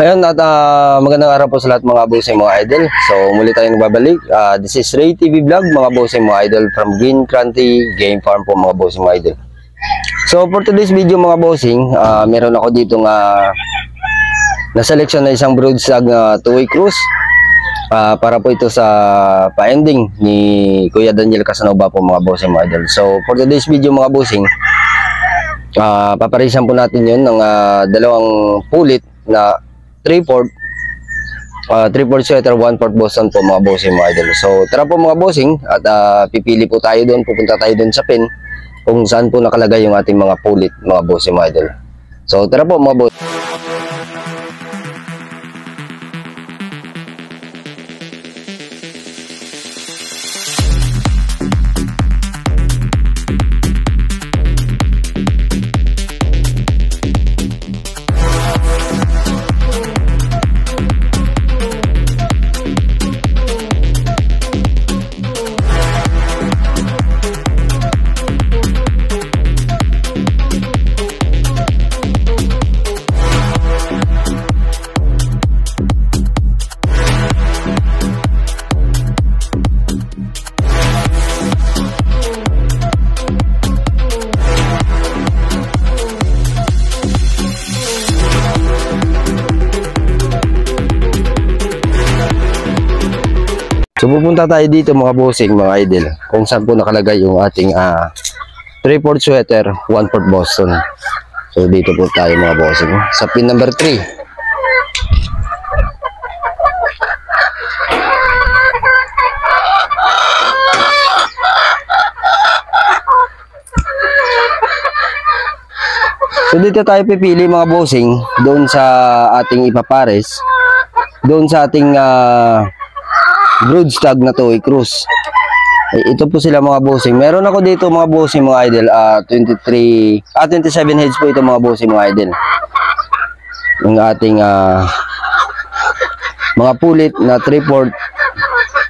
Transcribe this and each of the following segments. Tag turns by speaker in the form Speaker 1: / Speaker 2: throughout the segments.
Speaker 1: Ayun at magandang araw po sa lahat mga bossing mga idol. So muli tayong nagbabalik. This is Ray TV Vlog mga bossing mga idol from Green Cranty Game Farm po mga bossing mga idol. So for today's video mga bossing, meron ako dito nga na-selection na isang broodstag na 2-way cruise. Para po ito sa pa-ending ni Kuya Daniel Casanova po mga bossing mga idol. So for today's video mga bossing, paparisan po natin yun ng dalawang pulit na 3/4 sweater, 1/4 Boston po mga bossing mga idol. So tara po mga bossing at pipili po tayo doon, pupunta tayo doon sa pin kung saan po nakalagay yung ating mga pulit mga bossing mga idol. So tara po mga bossing. So pupunta tayo dito mga bossing mga idol kung saan po nakalagay yung ating 3/4 sweater, 1/4 Boston. So dito po tayo mga bossing sa pin number 3. So dito tayo pipili mga bossing doon sa ating ipapares, doon sa ating broodstag na 2-way cruise. Ito po sila mga bossing. Meron ako dito mga bossing mga idol, 27 heads po ito mga bossing mga idol. Yung ating mga pulit na 3/4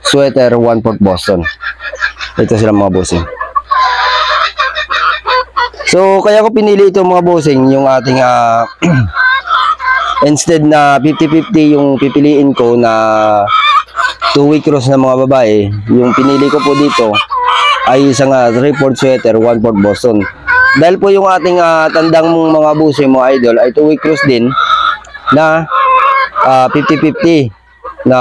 Speaker 1: sweater, 1/4 Boston. Ito sila mga bossing. So kaya ko pinili ito mga bossing, yung ating instead na 50-50 yung pipiliin ko na 2-way cruise na mga babae, yung pinili ko po dito ay isang 3/4 sweater, 1/4 Boston. Dahil po yung ating tandang mga bossing mga idol ay 2-way cruise din na 50-50 na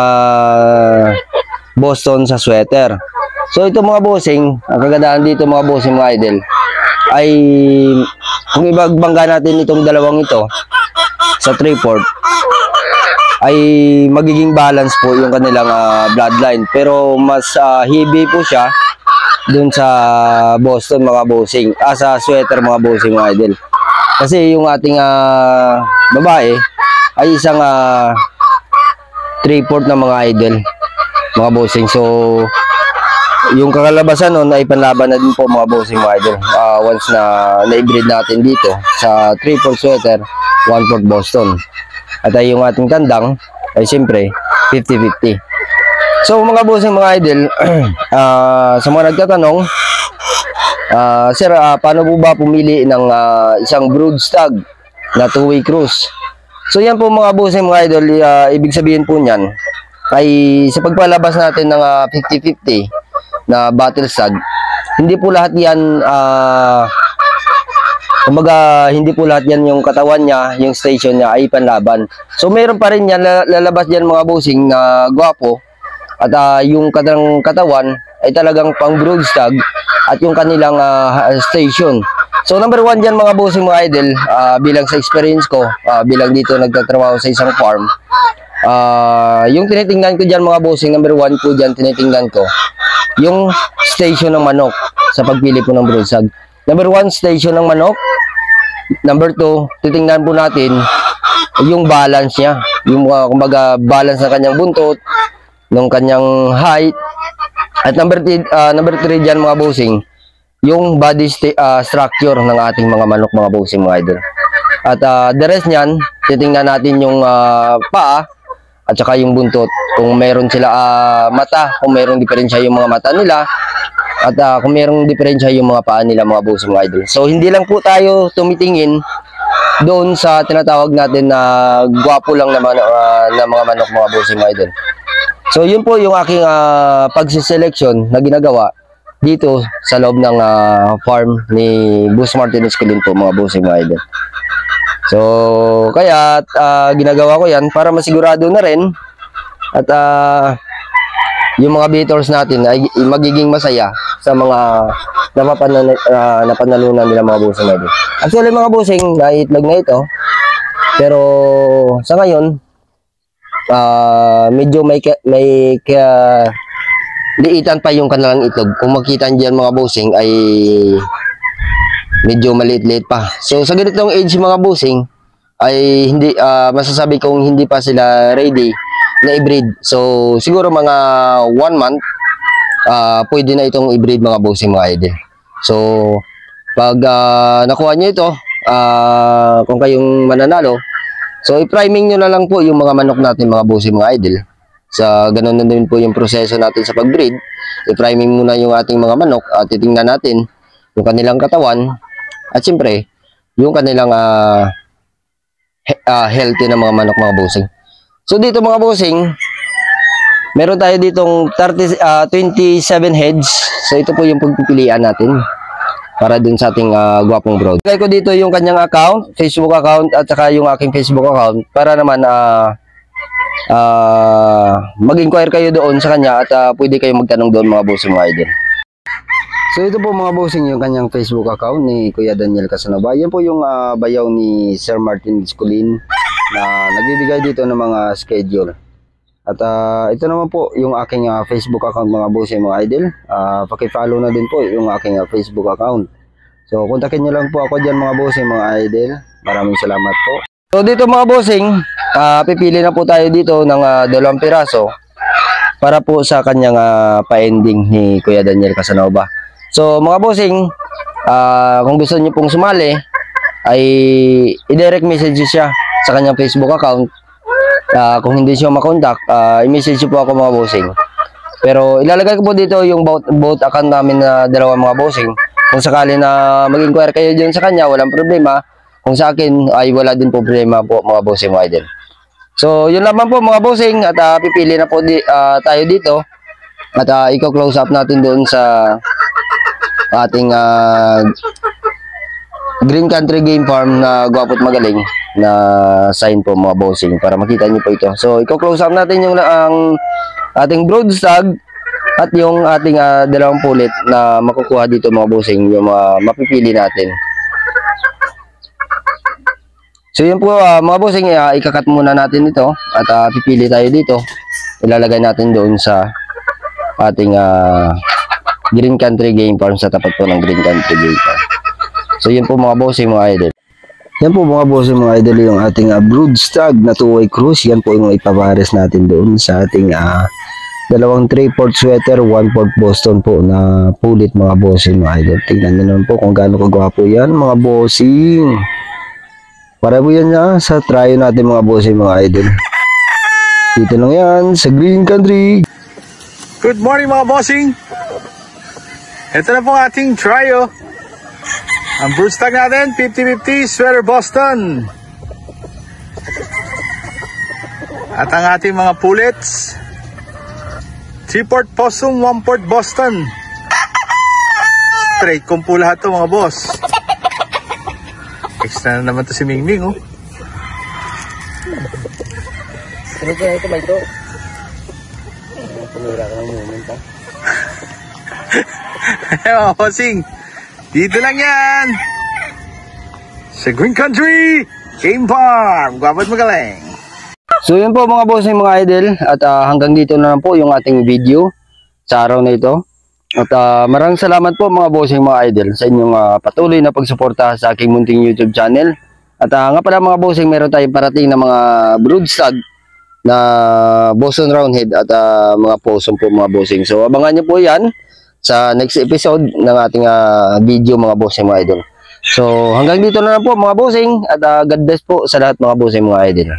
Speaker 1: Boston sa sweater. So ito mga bossing, ang kagandahan dito mga bossing mga idol ay kung ibagbangga natin itong dalawang ito sa 3/4 ay magiging balance po yung kanilang bloodline, pero mas heavy po siya dun sa Boston mga bossing, sa sweater mga bossing mga idol, kasi yung ating babae ay isang 3/4 na mga idol mga bossing. So yung kakalabasan nun ay panlaban na din po mga bossing mga idol, once na na-breed natin dito sa 3/4 sweater, 1/4 Boston. At ay yung ating tandang ay siyempre 50-50. So mga bossing mga idol, sa mga nagtatanong, sir, paano po ba pumili ng isang broodstag na 2-way cruise? So yan po mga bossing mga idol, ibig sabihin po niyan ay sa pagpalabas natin ng 50-50 na battle stag, hindi po lahat yan kumbaga hindi po lahat yan yung katawan niya, yung station niya ay panlaban. So meron pa rin yan, lalabas yan mga bossing na gwapo at yung katawan ay talagang pang broodstag at yung kanilang station. So number 1 dyan mga bossing mga idol, bilang sa experience ko, bilang dito nagtatrabaho sa isang farm, yung tinitingnan ko dyan mga bossing, number 1 po dyan tinitingnan ko yung station ng manok sa pagpili po ng broodstag. Number 1, station ng manok. Number 2, titingnan po natin yung balance niya, yung kumbaga balance ng kanyang buntot, ng kanyang height. At number 3 dyan mga bossing, yung body structure ng ating mga manok mga bossing mga idol. At the rest niyan, titingnan natin yung paa at saka yung buntot, kung meron sila mata, kung merong diferensya yung mga mata nila, at kung merong diferensya yung mga paa nila mga bossing mga idol. So hindi lang po tayo tumitingin doon sa tinatawag natin na gwapo lang na mga manok mga bossing mga idol. So yun po yung aking pagsiselection na ginagawa dito sa loob ng farm ni Boss Martin Esculin po mga bossing mga idol. So kaya ginagawa ko yan para masigurado na rin at yung mga beaters natin ay magiging masaya sa mga napanalunan nila mga bossing mga idol. Actually mga bossing, naitlog na ito. Pero sa ngayon, medyo may liitan pa yung kanilang itlog. Kung makita niyo mga bossing ay medyo maliit-liit pa. So sa ganitong age mga bossing ay hindi masasabi kong hindi pa sila ready na i-breed. So siguro mga 1 month pwede na itong i-breed mga bossing mga idol. So pag nakuha niyo ito, kung kayong mananalo, so i-priming nyo na lang po yung mga manok natin mga bossing mga idol. Sa ganun na din po yung proseso natin sa pag-breed. I-priming muna yung ating mga manok at titingnan natin yung kanilang katawan at siyempre yung kanilang healthy na mga manok mga bossing. So dito mga bossing, meron tayo ditong 27 heads. So ito po yung pagpipilian natin para dun sa ating gwapong brood. Ilagay ko dito yung kanyang account, Facebook account at saka yung aking Facebook account para naman mag-inquire kayo doon sa kanya at pwede kayong magtanong doon mga bossing mga idol. So ito po mga bossing yung kanyang Facebook account ni Kuya Daniel Casanova. Yan po yung bayaw ni Sir Martin Esculin na nagbibigay dito ng mga schedule. At ito naman po yung aking Facebook account mga bossing mga idol. Paki-follow na din po yung aking Facebook account. So kontakin nyo lang po ako dyan mga bossing mga idol. Maraming salamat po. So dito mga bossing, pipili na po tayo dito ng 2 piraso para po sa kanyang pa-ending ni Kuya Daniel Casanova. So mga bossing, kung gusto niyo pong sumali ay i-direct message siya sa kanyang Facebook account. Kung hindi siya makontak, i-message po ako mga bossing. Pero ilalagay ko po dito yung both account namin na 2 mga bossing. Kung sakali na mag-inquire kayo dyan sa kanya, walang problema. Kung sa akin ay wala din problema po mga bossing mga idol. So yun naman po mga bossing at pipili na po tayo dito. At i-close up natin doon sa ating Green Country Game Farm na gwapo't magaling na sign po mga bossing para makita niyo po ito. So i-close up natin yung ang ating brood stag at yung ating 2 pulit na makukuha dito mga bossing, yung mapipili natin. So yun po mga bossing, ikakat muna natin ito at pipili tayo dito. Ilalagay natin doon sa ating Green Country Game Farm sa tapat po ng Green Country Game Farm. So yun po mga bossing mga idol. Yan po mga bossing mga idol yung ating brood stag na 2-way cruise. Yan po yung ipapares natin doon sa ating 2 3/4 sweater, 1/4 Boston po na pulit mga bossing mga idol. Tingnan nyo naman po kung gaano kagwapo yan mga bossing. Para po yan sa tryo natin mga bossing mga idol. Dito lang yan sa Green Country.
Speaker 2: Good morning mga bossing. Ito na po ating tryo. Ang brood stag natin, 50-50 sweater Boston. At ang ating mga pullets, 3/4 possum, 1/4 Boston. Straight kung po lahat to mga boss. Extra na naman to si Mingming oh.
Speaker 1: Ano kaya ito ba ito? Pumira ka ng moment ha.
Speaker 2: Mga bossing, dito lang yan sa Green Country Game Farm, gwapo't magaling.
Speaker 1: So yun po mga bossing mga idol at hanggang dito na lang po yung ating video sa araw na ito. At maraming salamat po mga bossing mga idol sa inyong patuloy na pagsuporta sa aking munting YouTube channel. At nga pala mga bossing, meron tayong parating na mga brood stag na Boston Roundhead at mga possum po mga bossing. So abangan nyo po yan sa next episode ng ating video mga bossing mga idol. So hanggang dito na lang po mga bossing at God bless po sa lahat mga bossing mga idol.